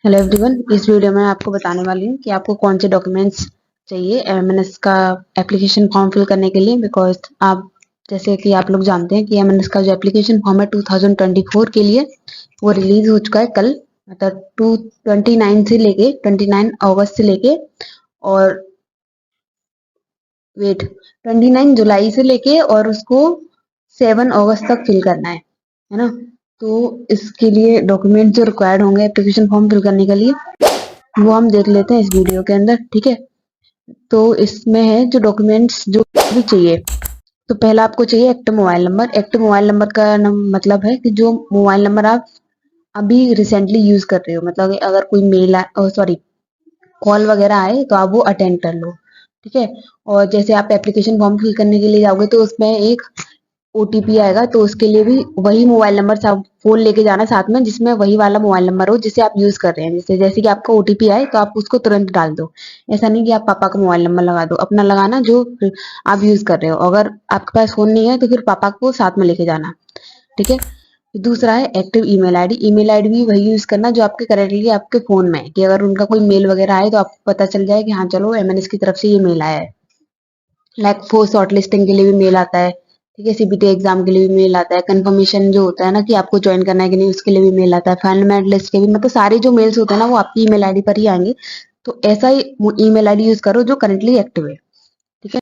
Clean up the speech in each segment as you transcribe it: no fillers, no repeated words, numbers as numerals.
Hello everyone, इस video में आपको बताने वाली हूँ कि आपको कौन से डॉक्यूमेंट्स चाहिए एमएनएस का एप्लीकेशन फॉर्म फिल करने के लिए। बिकॉज आप जैसे कि आप लोग जानते हैं कि एमएनएस का जो एप्लीकेशन फॉर्म है 2024 के लिए वो रिलीज हो चुका है कल, मतलब 29 अगस्त से लेके और 29 जुलाई से लेके और उसको 7 अगस्त तक फिल करना है ना। तो इसके लिए डॉक्यूमेंट जो रिक्वायर्ड होंगे एप्लीकेशन फॉर्म फिल करने के लिए वो हम देख लेते हैं इस वीडियो के अंदर, ठीक है। तो इसमें है जो डॉक्यूमेंट्स जो भी चाहिए। तो पहला आपको चाहिए active mobile number. Active mobile number का मतलब है कि जो मोबाइल नंबर आप अभी रिसेंटली यूज कर रहे हो, मतलब अगर कोई मेल सॉरी कॉल वगैरह आए तो आप वो अटेंड कर लो, ठीक है। और जैसे आप एप्लीकेशन फॉर्म फिल करने के लिए जाओगे तो उसमें एक ओटीपी आएगा, तो उसके लिए भी वही मोबाइल नंबर साथ फोन लेके जाना साथ में, जिसमें वही वाला मोबाइल नंबर हो जिसे आप यूज कर रहे हैं। जैसे कि आपका ओटीपी आए तो आप उसको तुरंत डाल दो। ऐसा नहीं कि आप पापा का मोबाइल नंबर लगा दो, अपना लगाना जो आप यूज कर रहे हो। अगर आपके पास फोन नहीं है तो फिर पापा को साथ में लेके जाना, ठीक है। दूसरा है active email ID. Email ID भी वही यूज करना जो आपके करेंटली आपके फोन में है, कि अगर उनका कोई मेल वगैरह आए तो आपको पता चल जाए कि हाँ चलो एमएनएस की तरफ से ये मेल आया है। लाइक फॉर शॉर्ट लिस्टिंग के लिए भी मेल आता है, ठीक है। सीबीटी एग्जाम के लिए भी मेल आता है। कंफर्मेशन जो होता है ना कि आपको ज्वाइन करना है कि नहीं, उसके लिए भी मेल आता है। फाइनल मेरिट लिस्ट के भी, मतलब सारे जो मेल्स होते हैं ना वो आपकी ईमेल आईडी पर ही आएंगे। तो ऐसा ही ईमेल आईडी यूज करो जो करंटली एक्टिव है, ठीक है।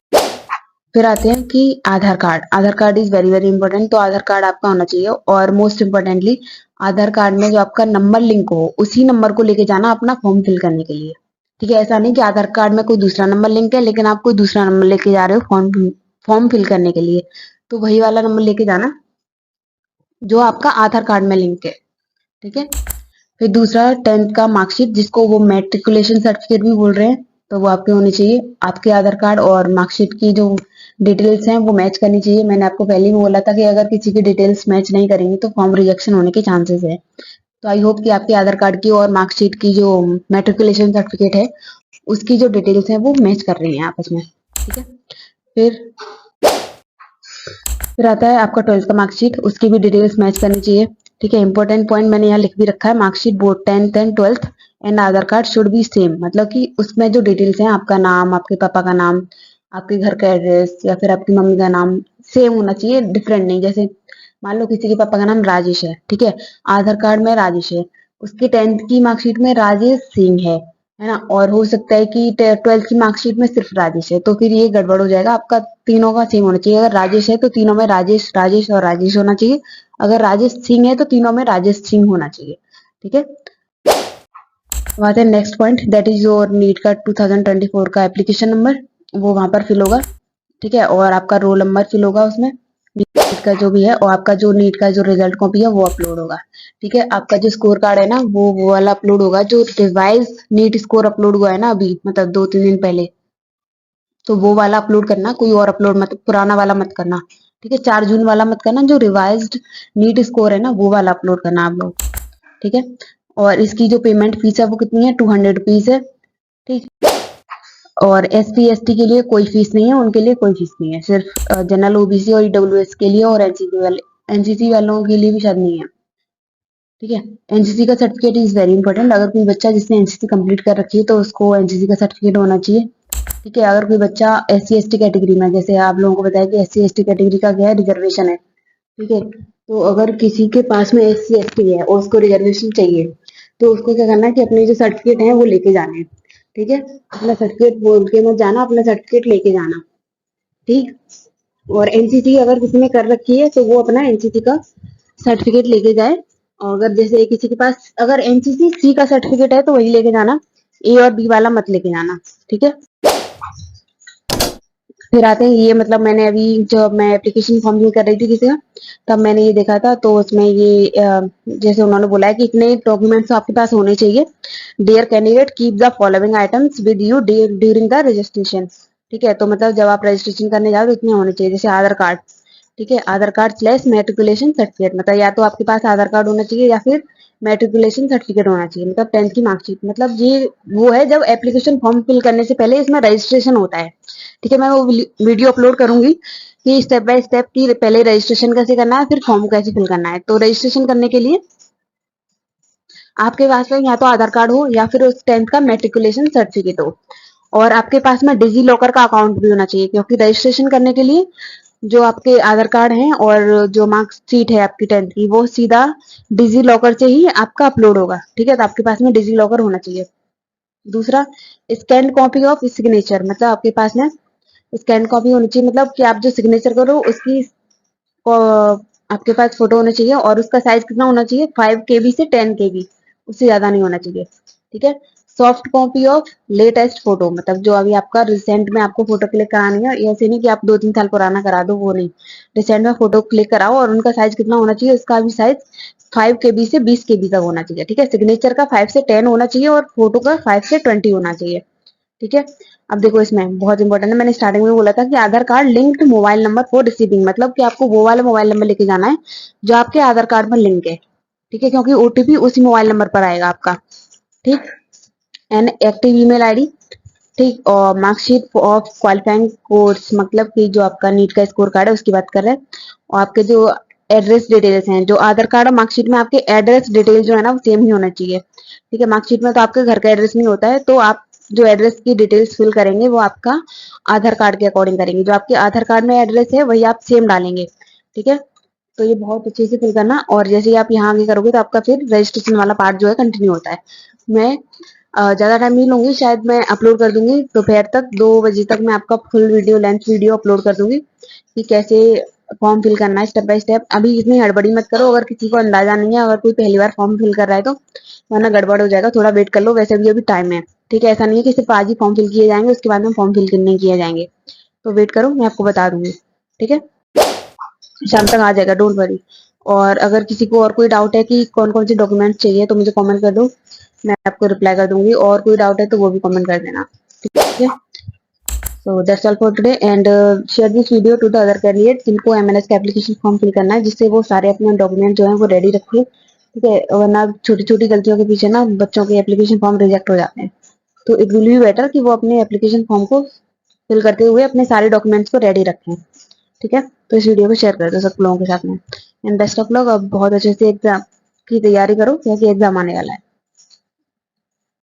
फिर आते हैं कि Aadhaar card. Aadhaar card is very very important, तो आधार कार्ड आपका होना चाहिए। और मोस्ट इंपॉर्टेंटली आधार कार्ड में जो आपका नंबर लिंक हो उसी नंबर को लेके जाना अपना फॉर्म फिल करने के लिए, ठीक है। ऐसा नहीं कि आधार कार्ड में कोई दूसरा नंबर लिंक है लेकिन आप कोई दूसरा नंबर लेके जा रहे हो फॉर्म फिल करने के लिए, तो वही वाला नंबर लेके जाना जो आपका आधार कार्ड में लिंक है, ठीक है। फिर दूसरा 10th का मार्कशीट, जिसको वो मैट्रिकुलेशन सर्टिफिकेट भी बोल रहे हैं, तो वो आपके होने चाहिए। आपके आधार कार्ड और मार्कशीट की जो डिटेल्स हैं वो मैच करनी चाहिए। मैंने आपको पहले ही बोला था कि अगर किसी की डिटेल्स मैच नहीं करेंगी तो फॉर्म रिजेक्शन होने के चांसेस है। तो आई होप कि आपके आधार कार्ड की और मार्कशीट की जो मैट्रिकुलेशन सर्टिफिकेट है उसकी जो डिटेल्स है वो मैच कर रही है आपस में, ठीक है। फिर फिर आता है आपका 12th का मार्कशीट, उसकी भी डिटेल्स मैच करनी चाहिए, ठीक है। इंपॉर्टेंट पॉइंट मैंने यहाँ लिख भी रखा है, marksheet both 10th and 12th and Aadhaar card should be same. मतलब कि उसमें जो डिटेल्स हैं, आपका नाम, आपके पापा का नाम, आपके घर का एड्रेस या फिर आपकी मम्मी का नाम सेम होना चाहिए, डिफरेंट नहीं। जैसे मान लो किसी के पापा का नाम राजेश है, ठीक है, आधार कार्ड में राजेश है, उसकी 10th की मार्कशीट में राजेश सिंह है ना। और हो सकता है कि 12th की मार्कशीट में सिर्फ राजेश है, तो फिर ये गड़बड़ हो जाएगा। आपका तीनों का सेम होना चाहिए। अगर राजेश है तो तीनों में राजेश राजेश और राजेश होना चाहिए। अगर राजेश सिंह है तो तीनों में राजेश सिंह होना चाहिए, ठीक है। बात है next point, that is your NEET का 2024 का एप्लीकेशन नंबर, वो वहां पर फिल होगा, ठीक है। और आपका रोल नंबर फिल होगा उसमें, नीट का जो भी है। और आपका जो नीट का जो रिजल्ट कॉपी है वो अपलोड होगा, ठीक है। आपका जो स्कोर कार्ड है ना वो वाला अपलोड होगा, जो रिवाइज नीट स्कोर अपलोड हुआ है ना अभी, मतलब 2-3 दिन पहले, तो वो वाला अपलोड करना। कोई और अपलोड मत, पुराना वाला मत करना, ठीक है। 4 जून वाला मत करना, जो रिवाइज्ड नीट स्कोर है ना वो वाला अपलोड करना आप लोग, ठीक है। और इसकी जो पेमेंट फीस है वो कितनी है, 200 रुपीज है, ठीक। और SC ST के लिए कोई फीस नहीं है, उनके लिए कोई फीस नहीं है। सिर्फ जनरल OBC और EWS के लिए और एनसीसी वालों के लिए भी शायद नहीं है, ठीक है। एनसीसी का सर्टिफिकेट इज वेरी इंपॉर्टेंट। अगर कोई बच्चा जिसने एनसीसी कंप्लीट कर रखी है तो उसको एनसीसी का सर्टिफिकेट होना चाहिए, ठीक है। अगर कोई बच्चा SC ST कैटेगरी में, जैसे आप लोगों को बताया कि SC ST कैटेगरी का क्या है, रिजर्वेशन है, ठीक है। तो अगर किसी के पास में SC ST है और उसको रिजर्वेशन चाहिए तो उसको क्या करना है कि अपने जो सर्टिफिकेट है वो लेके जाने हैं, ठीक है। अपना सर्टिफिकेट बोल के मत जाना, अपना सर्टिफिकेट लेके जाना, ठीक। और एनसीसी अगर किसी ने कर रखी है तो वो अपना एनसीसी का सर्टिफिकेट लेके जाए। और अगर जैसे किसी के पास अगर एनसीसी सी का सर्टिफिकेट है तो वही लेके जाना, ए और बी वाला मत लेके जाना, ठीक है। फिर आते हैं ये, मतलब मैंने अभी जब मैं एप्लीकेशन फॉर्म फिल कर रही थी किसी का, तब मैंने ये देखा था, तो उसमें ये जैसे उन्होंने बोला है कि इतने डॉक्यूमेंट्स आपके पास होने चाहिए। Dear candidate keep the following items with you during the registration, ठीक है। तो मतलब जब आप रजिस्ट्रेशन करने जाओ तो इतने होने चाहिए, जैसे आधार कार्ड, ठीक है, आधार कार्ड स्लैश मेट्रिकुलेशन सर्टिफिकेट, मतलब या तो आपके पास आधार कार्ड होना चाहिए या फिर मेट्रिकुलेशन सर्टिफिकेट होना चाहिए, मतलब 10th की मार्कशीट। मतलब ये वो है जब एप्लीकेशन फॉर्म फिल करने से पहले इसमें रजिस्ट्रेशन होता है, ठीक है। मैं वो वीडियो अपलोड करूंगी कि स्टेप बाय स्टेप की पहले रजिस्ट्रेशन कैसे करना है फिर फॉर्म कैसे फिल करना है। तो रजिस्ट्रेशन करने के लिए आपके पास में या तो आधार कार्ड हो या फिर उस 10th का मेट्रिकुलेशन सर्टिफिकेट हो, और आपके पास में डिजी लॉकर का अकाउंट भी होना चाहिए, क्योंकि रजिस्ट्रेशन करने के लिए जो आपके आधार कार्ड हैं और जो मार्कशीट है आपकी 10th की, वो सीधा डिजी लॉकर से ही आपका अपलोड होगा। ठीक है, तो आपके पास में डिजी लॉकर होना चाहिए। दूसरा, स्कैन कॉपी ऑफ सिग्नेचर, मतलब आपके पास में स्कैन कॉपी होनी चाहिए, मतलब कि आप जो सिग्नेचर करो उसकी आपके पास फोटो होना चाहिए, और उसका साइज कितना होना चाहिए, 5 KB से 10 KB, उससे ज्यादा नहीं होना चाहिए। ठीक है। Soft copy of latest photo, मतलब जो अभी आपका रिसेंट में आपको फोटो क्लिक करानी है, ऐसे नहीं कि आप 2-3 साल पुराना करा दो, वो नहीं, रिसेंट में फोटो क्लिक कराओ, और उनका साइज कितना होना चाहिए, उसका भी साइज 5 KB से 20 KB तक होना चाहिए। ठीक है, सिग्नेचर का 5 से 10 होना चाहिए और फोटो का 5 से 20 होना चाहिए। ठीक है। अब देखो, इसमें बहुत इंपॉर्टेंट है, मैंने स्टार्टिंग में बोला था कि Aadhaar card linked mobile number for receiving, मतलब कि आपको वो वाला मोबाइल नंबर लेके जाना है जो आपके आधार कार्ड में लिंक है। ठीक है, क्योंकि ओटीपी उसी मोबाइल नंबर पर आएगा आपका। ठीक। An active email ID. ठीक, और मार्कशीट ऑफ क्वालिफाइंग कोर्स, मतलब कि जो आपका नीट का स्कोर कार्ड है उसकी बात कर रहे हैं, और आपके जो एड्रेस डिटेल्स हैं, जो आधार कार्ड और मार्कशीट में आपके एड्रेस डिटेल जो है ना वो सेम ही होना चाहिए। ठीक है, मार्कशीट में तो आपके घर का एड्रेस नहीं होता है, तो आप जो एड्रेस की डिटेल्स फिल करेंगे वो आपका आधार कार्ड के अकॉर्डिंग करेंगे, जो आपके आधार कार्ड में एड्रेस है वही आप सेम डालेंगे। ठीक है, तो ये बहुत अच्छे से फिल करना, और जैसे ही आप यहाँ आगे करोगे तो आपका फिर रजिस्ट्रेशन वाला पार्ट जो है कंटिन्यू होता है। मैं ज़्यादा टाइम नहीं लूँगी, शायद मैं अपलोड कर दूँगी दोपहर तक, 2 बजे तक मैं आपका full video, length video upload कर दूँगी कि कैसे फॉर्म फिल करना है स्टेप बाय स्टेप। अभी इतनी हड़बड़ी मत करो, अगर किसी को अंदाजा नहीं है, अगर कोई पहली बार फॉर्म फिल कर रहा है तो, वरना गड़बड़ हो जाएगा, थोड़ा वेट कर लो, वैसे भी अभी टाइम है। ठीक है, ऐसा नहीं है कि सिर्फ आज ही फॉर्म फिल किए जाएंगे उसके बाद में फॉर्म फिल नहीं किए जाएंगे, तो वेट करो, मैं आपको बता दूँगी। ठीक है, शाम तक आ जाएगा, डोंट वरी। और अगर किसी को और कोई डाउट है कि कौन-कौन से डॉक्यूमेंट्स चाहिए तो मुझे कमेंट कर दो, मैं आपको रिप्लाई कर दूँगी, और कोई डाउट है तो वो भी कमेंट कर देना। ठीक है? So that's all for today, and share this video to the other candidate जिनको एमएनएस का एप्लीकेशन फॉर्म फिल करना है, जिससे वो सारे अपने डॉक्यूमेंट जो हैं वो रेडी रखें। ठीक है? वरना छोटी-छोटी गलतियों के पीछे ना बच्चों के एप्लीकेशन फॉर्म रिजेक्ट हो जाते हैं। तो इट विल बी बेटर कि वो अपने एप्लीकेशन फॉर्म को फिल करते हुए अपने सारे डॉक्यूमेंट्स को रेडी रखें। ठीक है, तो इस वीडियो को शेयर कर दो सब लोगों के साथ में, एंड बेस्ट ऑफ लक। अब बहुत अच्छे से एग्जाम की तैयारी करो क्योंकि एग्जाम आने वाला है।